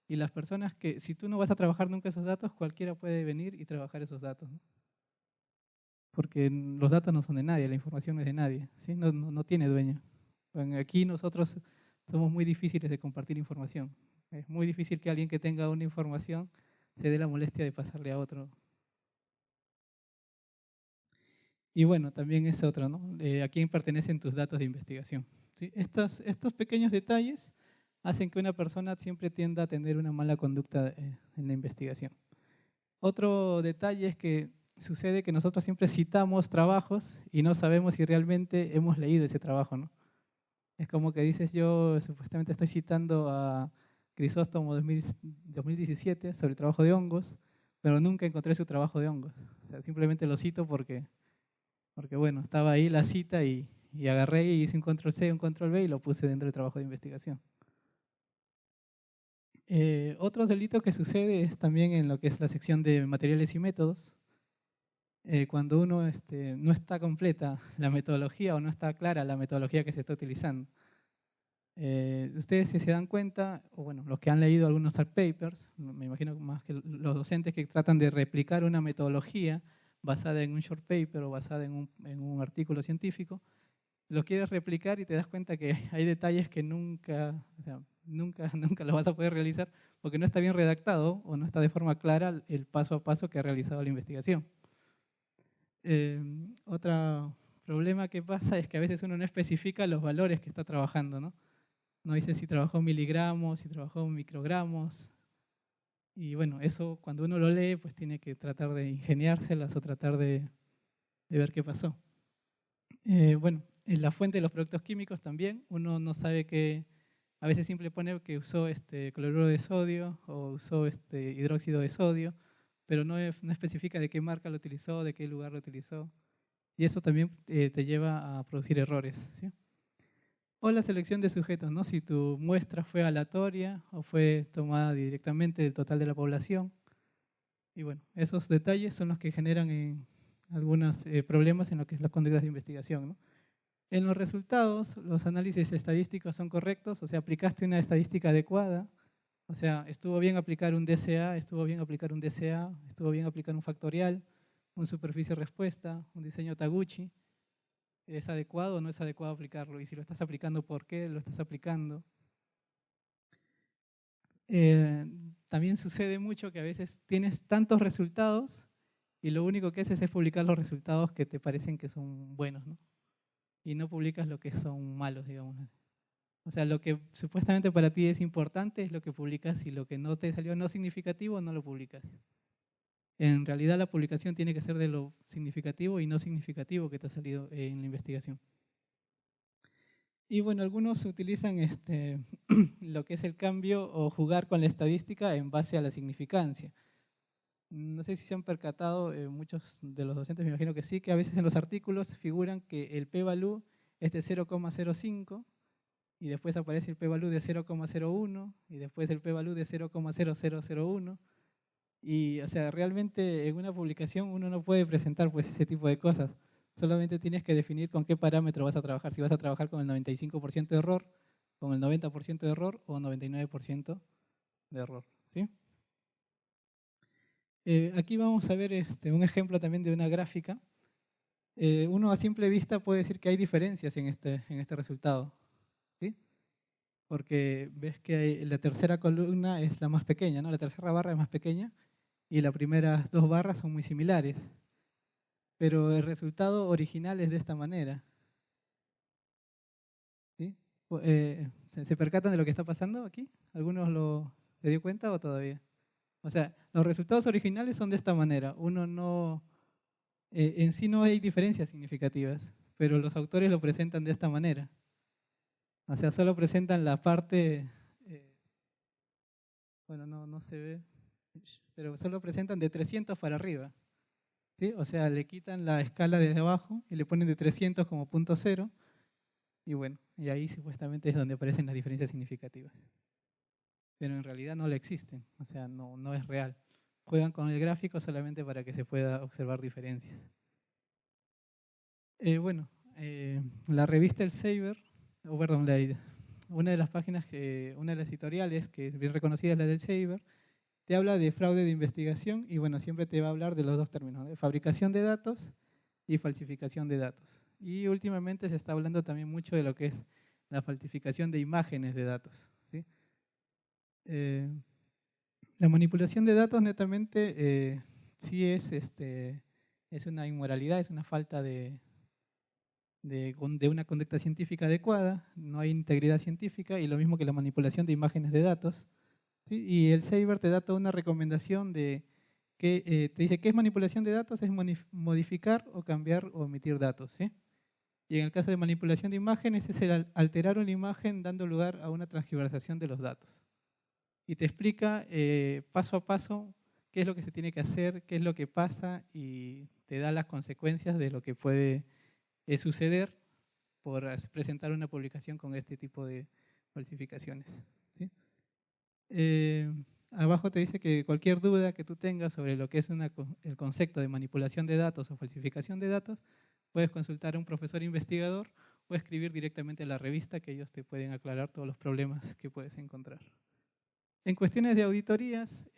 y las personas que, si tú no vas a trabajar nunca esos datos, cualquiera puede venir y trabajar esos datos, ¿no? Porque los datos no son de nadie, la información no es de nadie, ¿sí? No tiene dueño. Bueno, aquí nosotros somos muy difíciles de compartir información. Es muy difícil que alguien que tenga una información se dé la molestia de pasarle a otro. Y bueno, también es otro, ¿no? ¿A quién pertenecen tus datos de investigación? ¿Sí? Estos pequeños detalles hacen que una persona siempre tienda a tener una mala conducta en la investigación. Otro detalle es que sucede que nosotros siempre citamos trabajos y no sabemos si realmente hemos leído ese trabajo, ¿no? Es como que dices, yo supuestamente estoy citando a Crisóstomo 2017 sobre el trabajo de hongos, pero nunca encontré su trabajo de hongos. O sea, simplemente lo cito porque bueno, estaba ahí la cita y agarré y hice un control C, un control V y lo puse dentro del trabajo de investigación. Otro delito que sucede es también en lo que es la sección de materiales y métodos. Cuando uno no está completa la metodología o no está clara la metodología que se está utilizando. Ustedes si se dan cuenta, o bueno, los que han leído algunos art papers, me imagino más que los docentes que tratan de replicar una metodología basada en un short paper o basada en un artículo científico, lo quieres replicar y te das cuenta que hay detalles que nunca lo vas a poder realizar porque no está bien redactado o no está de forma clara el paso a paso que ha realizado la investigación. Otro problema que pasa es que a veces uno no especifica los valores que está trabajando, ¿no? No dice si trabajó en miligramos, si trabajó en microgramos. Y bueno, eso cuando uno lo lee, pues tiene que tratar de ingeniárselas o tratar de ver qué pasó. Bueno, en la fuente de los productos químicos también, uno no sabe que a veces simple pone que usó cloruro de sodio o usó hidróxido de sodio pero no especifica de qué marca lo utilizó, de qué lugar lo utilizó. Y eso también te lleva a producir errores, ¿sí? O la selección de sujetos, ¿no? Si tu muestra fue aleatoria o fue tomada directamente del total de la población. Y bueno, esos detalles son los que generan algunos problemas en lo que es las conductas de investigación, ¿no? En los resultados, los análisis estadísticos son correctos, o sea, aplicaste una estadística adecuada, o sea, estuvo bien aplicar un DCA, estuvo bien aplicar un DCA, estuvo bien aplicar un factorial, un superficie respuesta, un diseño Taguchi. ¿Es adecuado o no es adecuado aplicarlo? Y si lo estás aplicando, ¿por qué lo estás aplicando? También sucede mucho que a veces tienes tantos resultados y lo único que haces es publicar los resultados que te parecen que son buenos, ¿no? Y no publicas lo que son malos, digamos. O sea, lo que supuestamente para ti es importante es lo que publicas y lo que no te salió no significativo no lo publicas. En realidad la publicación tiene que ser de lo significativo y no significativo que te ha salido en la investigación. Y bueno, algunos utilizan lo que es el cambio o jugar con la estadística en base a la significancia. No sé si se han percatado, muchos de los docentes me imagino que sí, que a veces en los artículos figuran que el p-value es de 0,05 y después aparece el p-value de 0,01 y después el p-value de 0,0001. Y, o sea, realmente en una publicación uno no puede presentar pues ese tipo de cosas. Solamente tienes que definir con qué parámetro vas a trabajar. Si vas a trabajar con el 95% de error, con el 90% de error o 99% de error, ¿sí? Aquí vamos a ver un ejemplo también de una gráfica. Uno a simple vista puede decir que hay diferencias en este resultado, ¿sí? Porque ves que la tercera columna es la más pequeña, ¿no? La tercera barra es más pequeña y las primeras dos barras son muy similares. Pero el resultado original es de esta manera, ¿sí? ¿Se percatan de lo que está pasando aquí? ¿Algunos se dio cuenta o todavía? O sea, los resultados originales son de esta manera. Uno no, en sí no hay diferencias significativas, pero los autores lo presentan de esta manera. O sea, solo presentan la parte, bueno, no se ve, pero solo presentan de 300 para arriba, ¿sí? O sea, le quitan la escala desde abajo y le ponen de 300 como punto cero. Y bueno, y ahí supuestamente es donde aparecen las diferencias significativas. Pero en realidad no le existen, o sea, no es real. Juegan con el gráfico solamente para que se pueda observar diferencias. Bueno, la revista Elsevier, una de las páginas, una de las editoriales que es bien reconocida es la del Elsevier, te habla de fraude de investigación y bueno, siempre te va a hablar de los dos términos, de fabricación de datos y falsificación de datos. Y últimamente se está hablando también mucho de lo que es la falsificación de imágenes de datos, ¿sí? La manipulación de datos netamente sí es una inmoralidad, es una falta de una conducta científica adecuada, no hay integridad científica y lo mismo que la manipulación de imágenes de datos, ¿sí? Y el Elsevier te da toda una recomendación de que te dice qué es manipulación de datos, es modificar o cambiar o omitir datos, ¿sí? Y en el caso de manipulación de imágenes es el alterar una imagen dando lugar a una transgiversación de los datos. Y te explica paso a paso qué es lo que se tiene que hacer, qué es lo que pasa y te da las consecuencias de lo que puede suceder por presentar una publicación con este tipo de falsificaciones, ¿sí? Abajo te dice que cualquier duda que tú tengas sobre lo que es el concepto de manipulación de datos o falsificación de datos, puedes consultar a un profesor investigador o escribir directamente a la revista que ellos te pueden aclarar todos los problemas que puedes encontrar. En cuestiones de auditorías,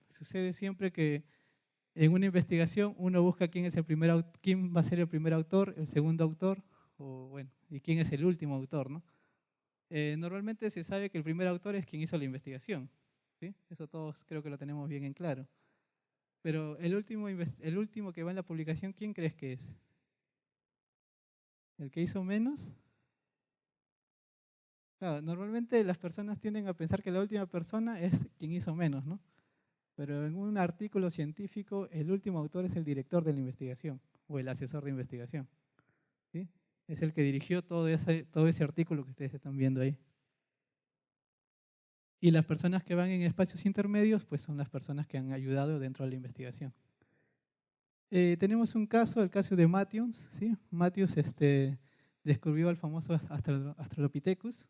sucede siempre que en una investigación uno busca quién va a ser el primer autor, el segundo autor, o bueno, y quién es el último autor, ¿no? Normalmente se sabe que el primer autor es quien hizo la investigación, ¿sí? Eso todos creo que lo tenemos bien en claro. Pero el último que va en la publicación, ¿quién crees que es? ¿El que hizo menos? Claro, normalmente las personas tienden a pensar que la última persona es quien hizo menos, ¿no? Pero en un artículo científico, el último autor es el director de la investigación o el asesor de investigación, ¿sí? Es el que dirigió todo ese artículo que ustedes están viendo ahí. Y las personas que van en espacios intermedios, pues son las personas que han ayudado dentro de la investigación. Tenemos un caso, el caso de Matthews, ¿sí? Matthews descubrió al famoso Australopithecus.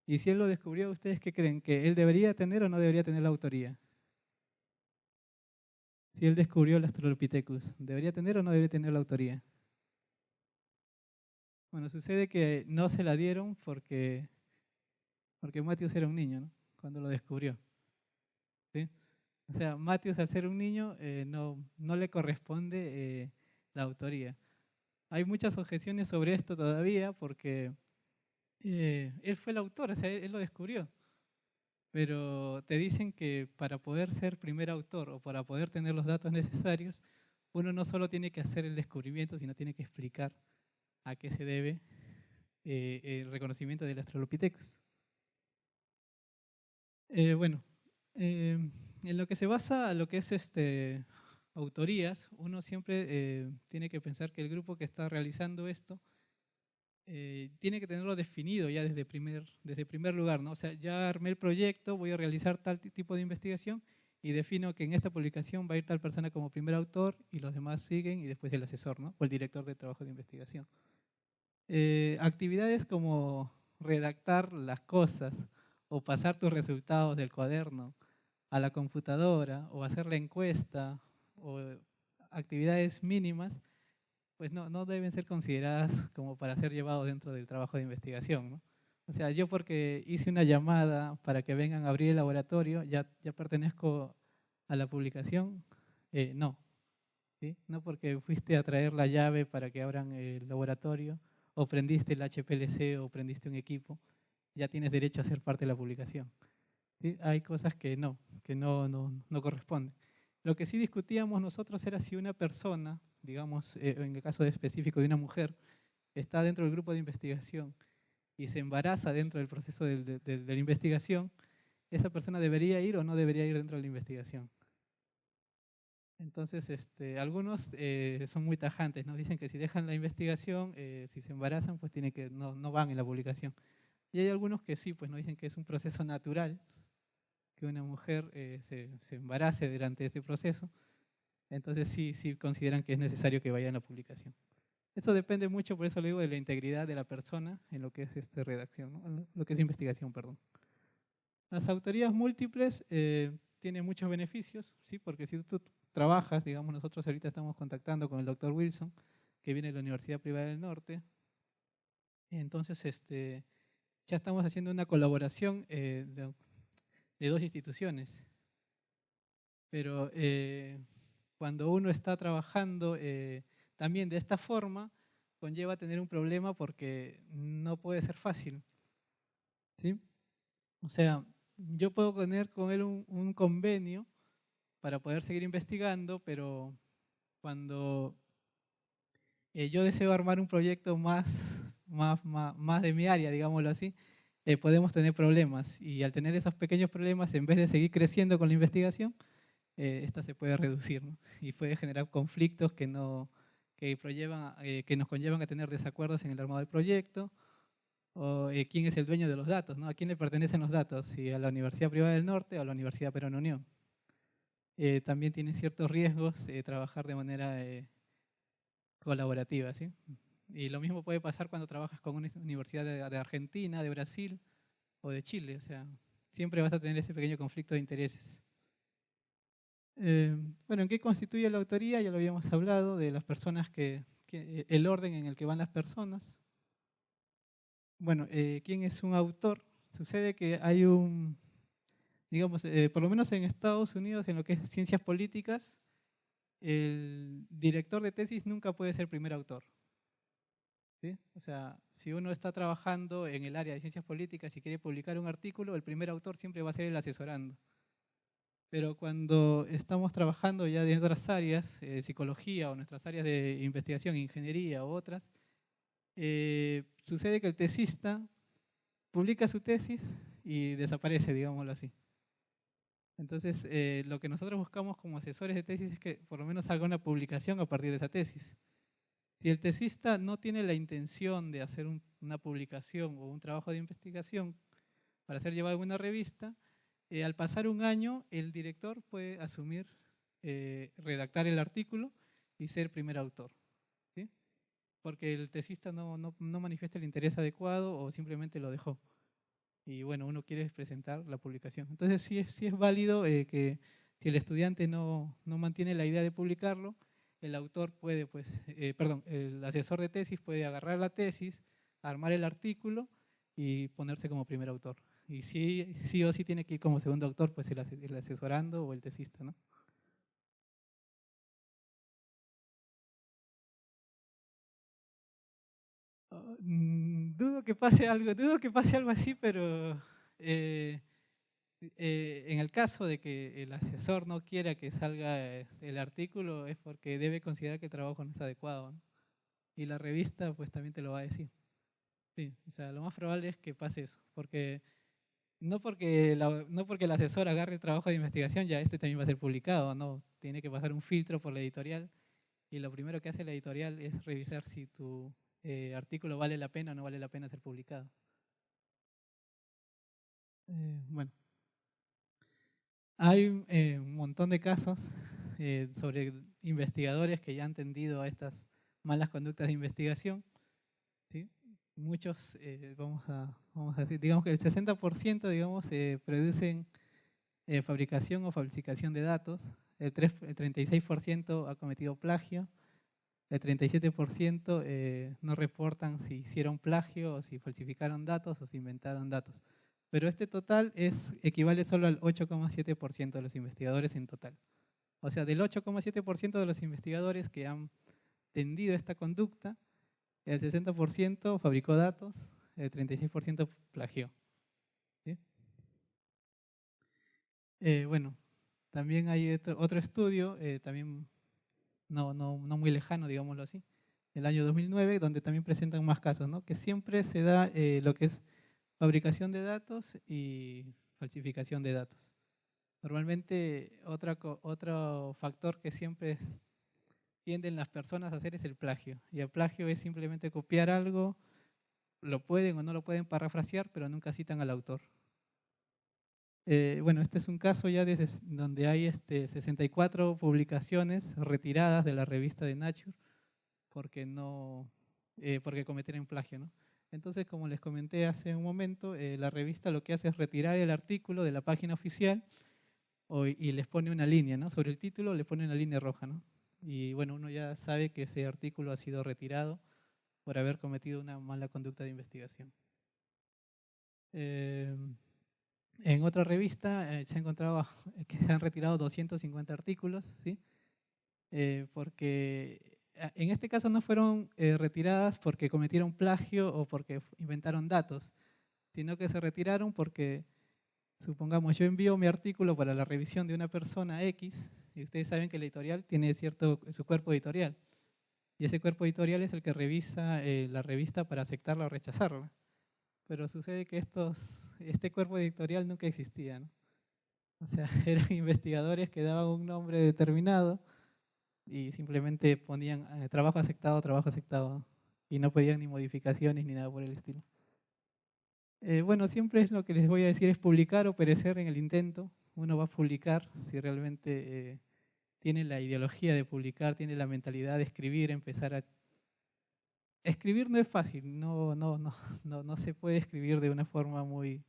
Y si él lo descubrió, ¿ustedes qué creen? ¿Que él debería tener o no debería tener la autoría? Si él descubrió el Australopithecus, ¿debería tener o no debería tener la autoría? Bueno, sucede que no se la dieron porque Matthews era un niño, ¿no? Cuando lo descubrió. ¿Sí? O sea, Matthews, al ser un niño, no le corresponde la autoría. Hay muchas objeciones sobre esto todavía porque él fue el autor, o sea, él lo descubrió. Pero te dicen que para poder ser primer autor o para poder tener los datos necesarios, uno no solo tiene que hacer el descubrimiento, sino tiene que explicar a qué se debe el reconocimiento del Australopithecus. Bueno, en lo que se basa lo que es autorías, uno siempre tiene que pensar que el grupo que está realizando esto tiene que tenerlo definido ya desde primer lugar, ¿no? O sea, ya armé el proyecto, voy a realizar tal tipo de investigación y defino que en esta publicación va a ir tal persona como primer autor y los demás siguen y después el asesor, ¿no? O el director de trabajo de investigación. Actividades como redactar las cosas o pasar tus resultados del cuaderno a la computadora o hacer la encuesta o actividades mínimas, pues no deben ser consideradas como para ser llevados dentro del trabajo de investigación, ¿no? O sea, yo porque hice una llamada para que vengan a abrir el laboratorio, ya pertenezco a la publicación, no. ¿Sí? No porque fuiste a traer la llave para que abran el laboratorio, o prendiste el HPLC o prendiste un equipo, ya tienes derecho a ser parte de la publicación. ¿Sí? Hay cosas que no corresponden. Lo que sí discutíamos nosotros era si una persona, digamos, en el caso específico de una mujer, está dentro del grupo de investigación y se embaraza dentro del proceso de la investigación, esa persona debería ir o no debería ir dentro de la investigación. Entonces, algunos son muy tajantes, nos dicen que si dejan la investigación, si se embarazan, pues no van en la publicación. Y hay algunos que sí, pues nos dicen que es un proceso natural, que una mujer se embarace durante este proceso, entonces sí consideran que es necesario que vaya en la publicación. Esto depende mucho, por eso le digo, de la integridad de la persona en lo que es redacción, ¿no? En lo que es investigación, perdón. Las autorías múltiples tienen muchos beneficios, ¿sí? Porque si tú trabajas, digamos, nosotros ahorita estamos contactando con el doctor Wilson, que viene de la Universidad Privada del Norte, entonces ya estamos haciendo una colaboración de dos instituciones. Pero cuando uno está trabajando también de esta forma, conlleva tener un problema porque no puede ser fácil, ¿sí? O sea, yo puedo tener con él un convenio para poder seguir investigando, pero cuando yo deseo armar un proyecto más de mi área, digámoslo así, podemos tener problemas. Y al tener esos pequeños problemas, en vez de seguir creciendo con la investigación, esta se puede reducir, ¿no? Y puede generar conflictos que nos conllevan a tener desacuerdos en el armado del proyecto, o quién es el dueño de los datos, ¿no? ¿A quién le pertenecen los datos? Si a la Universidad Privada del Norte o a la Universidad Peruana Unión. También tiene ciertos riesgos trabajar de manera colaborativa, ¿sí? Y lo mismo puede pasar cuando trabajas con una universidad de Argentina, de Brasil o de Chile, o sea, siempre vas a tener ese pequeño conflicto de intereses. Bueno, ¿en qué constituye la autoría? Ya lo habíamos hablado, de las personas el orden en el que van las personas. Bueno, ¿quién es un autor? Sucede que hay digamos, por lo menos en Estados Unidos, en lo que es ciencias políticas, el director de tesis nunca puede ser primer autor, ¿sí? O sea, si uno está trabajando en el área de ciencias políticas y quiere publicar un artículo, el primer autor siempre va a ser el asesorando. Pero cuando estamos trabajando ya en otras áreas, psicología o nuestras áreas de investigación, ingeniería u otras, sucede que el tesista publica su tesis y desaparece, digámoslo así. Entonces, lo que nosotros buscamos como asesores de tesis es que por lo menos salga una publicación a partir de esa tesis. Si el tesista no tiene la intención de hacer una publicación o un trabajo de investigación para ser llevado en una revista. Al pasar un año, el director puede asumir, redactar el artículo y ser primer autor, ¿sí? Porque el tesista no manifiesta el interés adecuado o simplemente lo dejó. Y bueno, uno quiere presentar la publicación. Entonces sí es válido que si el estudiante no mantiene la idea de publicarlo, el autor puede, pues, el asesor de tesis puede agarrar la tesis, armar el artículo y ponerse como primer autor. Y sí o sí tiene que ir como segundo autor, pues el asesorando o el tesista, ¿no? Dudo que pase algo así, pero en el caso de que el asesor no quiera que salga el artículo es porque debe considerar que el trabajo no es adecuado, ¿no? Y la revista pues también te lo va a decir. Sí, o sea, lo más probable es que pase eso, porque no porque el asesor agarre el trabajo de investigación ya este también va a ser publicado, no, tiene que pasar un filtro por la editorial y lo primero que hace la editorial es revisar si tu artículo vale la pena o no vale la pena ser publicado. Bueno, hay un montón de casos sobre investigadores que ya han tendido a estas malas conductas de investigación, ¿sí? Muchos, vamos a decir, digamos que el 60% digamos, producen fabricación o falsificación de datos, el 36% ha cometido plagio, el 37% no reportan si hicieron plagio o si falsificaron datos o si inventaron datos. Pero este total equivale solo al 8,7% de los investigadores en total. O sea, del 8,7% de los investigadores que han tendido esta conducta, el 60% fabricó datos, el 36% plagió. ¿Sí? Bueno, también hay otro estudio, también no muy lejano, digámoslo así, del año 2009, donde también presentan más casos, ¿no? Que siempre se da lo que es fabricación de datos y falsificación de datos. Normalmente otro factor que siempre tienden las personas a hacer es el plagio. Y el plagio es simplemente copiar algo, lo pueden o no lo pueden parafrasear, pero nunca citan al autor. Bueno, este es un caso ya donde hay 64 publicaciones retiradas de la revista de Nature porque cometieron plagio, ¿no? Entonces, como les comenté hace un momento, la revista lo que hace es retirar el artículo de la página oficial y les pone una línea, ¿no? Sobre el título le pone una línea roja, ¿no? Y bueno, uno ya sabe que ese artículo ha sido retirado por haber cometido una mala conducta de investigación. En otra revista se ha encontrado que se han retirado 250 artículos, ¿sí? Porque en este caso no fueron retiradas porque cometieron plagio o porque inventaron datos, sino que se retiraron porque, supongamos, yo envío mi artículo para la revisión de una persona X, y ustedes saben que la editorial tiene su cuerpo editorial, y ese cuerpo editorial es el que revisa la revista para aceptarla o rechazarla. Pero sucede que este cuerpo editorial nunca existía, ¿no? O sea, eran investigadores que daban un nombre determinado y simplemente ponían trabajo aceptado, y no pedían ni modificaciones ni nada por el estilo. Bueno, siempre es lo que les voy a decir, es publicar o perecer en el intento. Uno va a publicar si realmente tiene la ideología de publicar, tiene la mentalidad de escribir, empezar a... Escribir no es fácil, no se puede escribir de una forma muy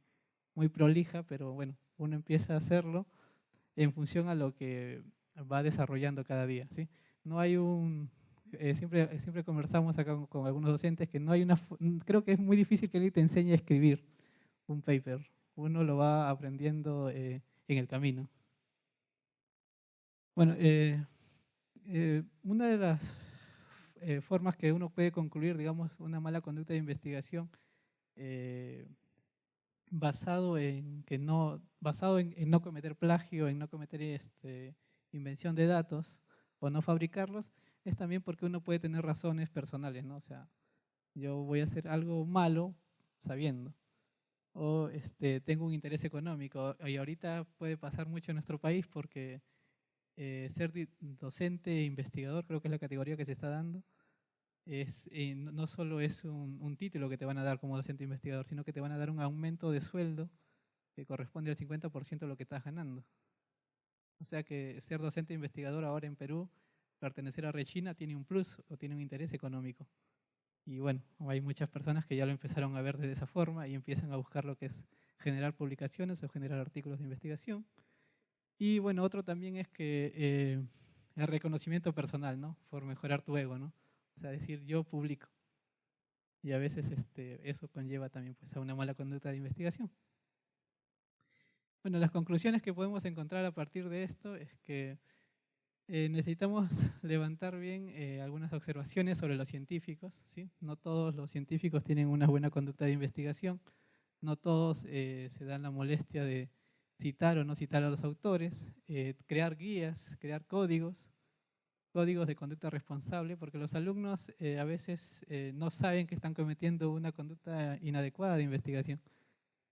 prolija, pero bueno, uno empieza a hacerlo en función a lo que va desarrollando cada día, ¿sí? No hay siempre conversamos acá con algunos docentes que no hay creo que es muy difícil que alguien te enseñe a escribir un paper. Uno lo va aprendiendo en el camino. Bueno, una de las formas que uno puede concluir, digamos, una mala conducta de investigación basado en no cometer plagio, en no cometer invención de datos o no fabricarlos, es también porque uno puede tener razones personales, ¿no? O sea, yo voy a hacer algo malo sabiendo, o tengo un interés económico, y ahorita puede pasar mucho en nuestro país porque ser docente e investigador, creo que es la categoría que se está dando, no solo es un título que te van a dar como docente investigador, sino que te van a dar un aumento de sueldo que corresponde al 50% de lo que estás ganando. O sea que ser docente investigador ahora en Perú, pertenecer a Rechina, tiene un plus o tiene un interés económico. Y bueno, hay muchas personas que ya lo empezaron a ver de esa forma y empiezan a buscar lo que es generar publicaciones o generar artículos de investigación. Y bueno, otro también es que el reconocimiento personal, ¿no? Por mejorar tu ego, ¿no? O sea, decir yo publico. Y a veces eso conlleva también pues, a una mala conducta de investigación. Bueno, las conclusiones que podemos encontrar a partir de esto es que necesitamos levantar bien algunas observaciones sobre los científicos, ¿sí? No todos los científicos tienen una buena conducta de investigación, no todos se dan la molestia de citar o no citar a los autores, crear guías, crear códigos de conducta responsable, porque los alumnos a veces no saben que están cometiendo una conducta inadecuada de investigación.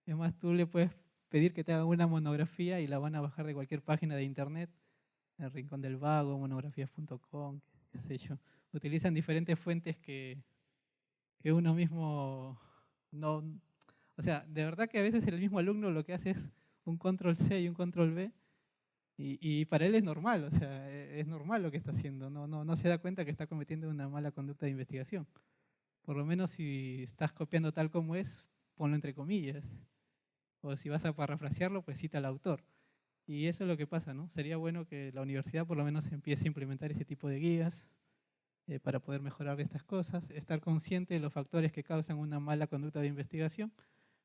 Es más, tú le puedes pedir que te haga una monografía y la van a bajar de cualquier página de internet, El Rincón del Vago, monografías.com, qué sé yo. Utilizan diferentes fuentes que uno mismo no... O sea, de verdad que a veces el mismo alumno lo que hace es un control C y un control V, y para él es normal, o sea, es normal lo que está haciendo, no se da cuenta que está cometiendo una mala conducta de investigación. Por lo menos si estás copiando tal como es, ponlo entre comillas. O si vas a parafrasearlo, pues cita al autor. Y eso es lo que pasa, ¿no? Sería bueno que la universidad por lo menos empiece a implementar ese tipo de guías para poder mejorar estas cosas, estar consciente de los factores que causan una mala conducta de investigación.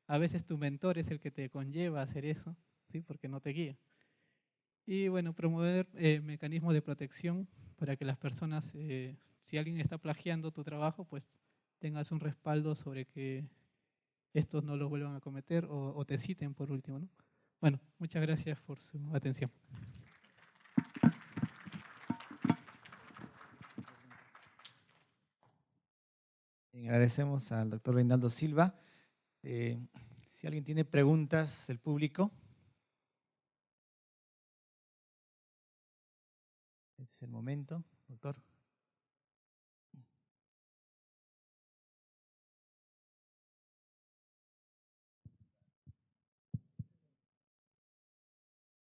A veces tu mentor es el que te conlleva a hacer eso, ¿sí? Porque no te guía. Y bueno, promover mecanismos de protección para que las personas, si alguien está plagiando tu trabajo, pues tengas un respaldo sobre que estos no lo vuelvan a cometer o te citen por último, ¿no? Bueno, muchas gracias por su atención. Bien, agradecemos al doctor Reinaldo Silva. Si alguien tiene preguntas del público. Este es el momento, doctor.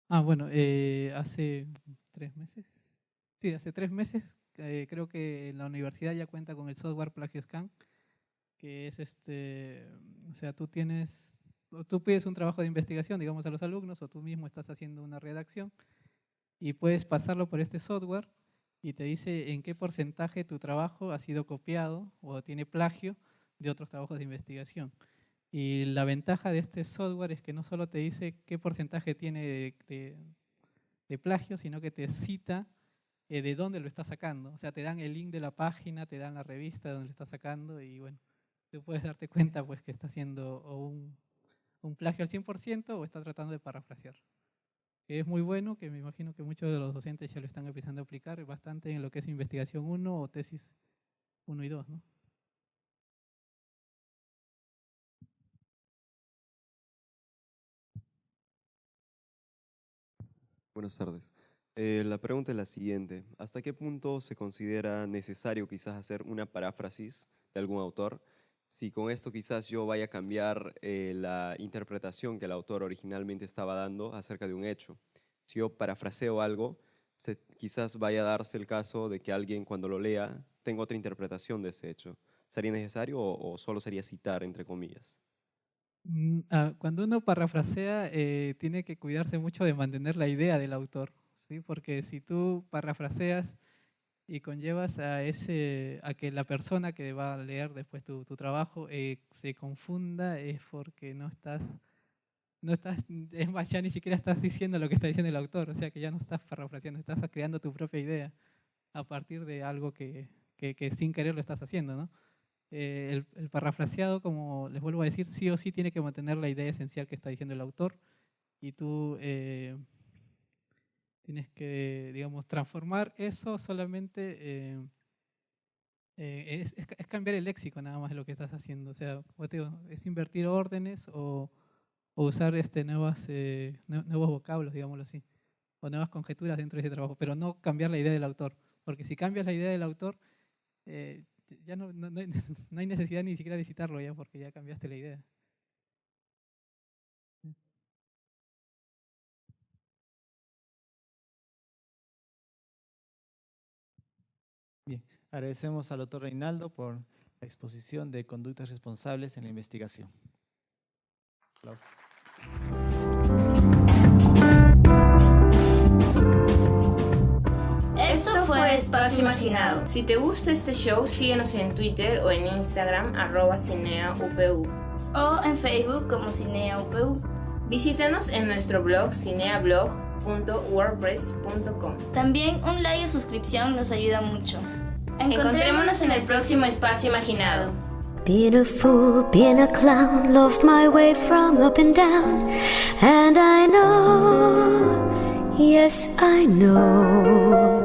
Bueno, hace 3 meses. Sí, hace 3 meses creo que la universidad ya cuenta con el software PlagioScan, que es o sea, tú pides un trabajo de investigación, digamos, a los alumnos, o tú mismo estás haciendo una redacción y puedes pasarlo por este software y te dice en qué porcentaje tu trabajo ha sido copiado o tiene plagio de otros trabajos de investigación. Y la ventaja de este software es que no solo te dice qué porcentaje tiene de plagio, sino que te cita de dónde lo está sacando. O sea, te dan el link de la página, te dan la revista de donde lo está sacando y bueno, tú puedes darte cuenta pues que está haciendo o un plagio al 100% o está tratando de parafrasear. Que es muy bueno, que me imagino que muchos de los docentes ya lo están empezando a aplicar bastante en lo que es investigación 1 o tesis 1 y 2, ¿no? Buenas tardes. La pregunta es la siguiente. ¿Hasta qué punto se considera necesario quizás hacer una paráfrasis de algún autor? Si con esto quizás yo vaya a cambiar la interpretación que el autor originalmente estaba dando acerca de un hecho. Si yo parafraseo algo, quizás vaya a darse el caso de que alguien cuando lo lea tenga otra interpretación de ese hecho. ¿Sería necesario o solo sería citar entre comillas? Cuando uno parafrasea, tiene que cuidarse mucho de mantener la idea del autor, ¿sí? Porque si tú parafraseas y conllevas a que la persona que va a leer después tu trabajo se confunda, es porque no estás, es más, ya ni siquiera estás diciendo lo que está diciendo el autor, o sea que ya no estás parafraseando, estás creando tu propia idea a partir de algo que sin querer lo estás haciendo, ¿no? El parafraseado, como les vuelvo a decir, sí o sí tiene que mantener la idea esencial que está diciendo el autor y tú tienes que, digamos, transformar eso solamente, es cambiar el léxico nada más de lo que estás haciendo, o sea, como te digo, es invertir órdenes o usar nuevos vocablos, digámoslo así, o nuevas conjeturas dentro de ese trabajo, pero no cambiar la idea del autor, porque si cambias la idea del autor, ya no hay necesidad ni siquiera de citarlo ya, porque ya cambiaste la idea. Bien, agradecemos al doctor Reinaldo por la exposición de conductas responsables en la investigación. Aplausos. Esto fue Espacio Imaginado. Si te gusta este show, síguenos en Twitter o en Instagram @cineaupU o en Facebook como CineaUPU. Visítanos en nuestro blog cineablog.wordpress.com. También un like o suscripción nos ayuda mucho. Encontrémonos en el próximo Espacio Imaginado. Being a fool, being a clown, lost my way from up and down. And I know, yes I know,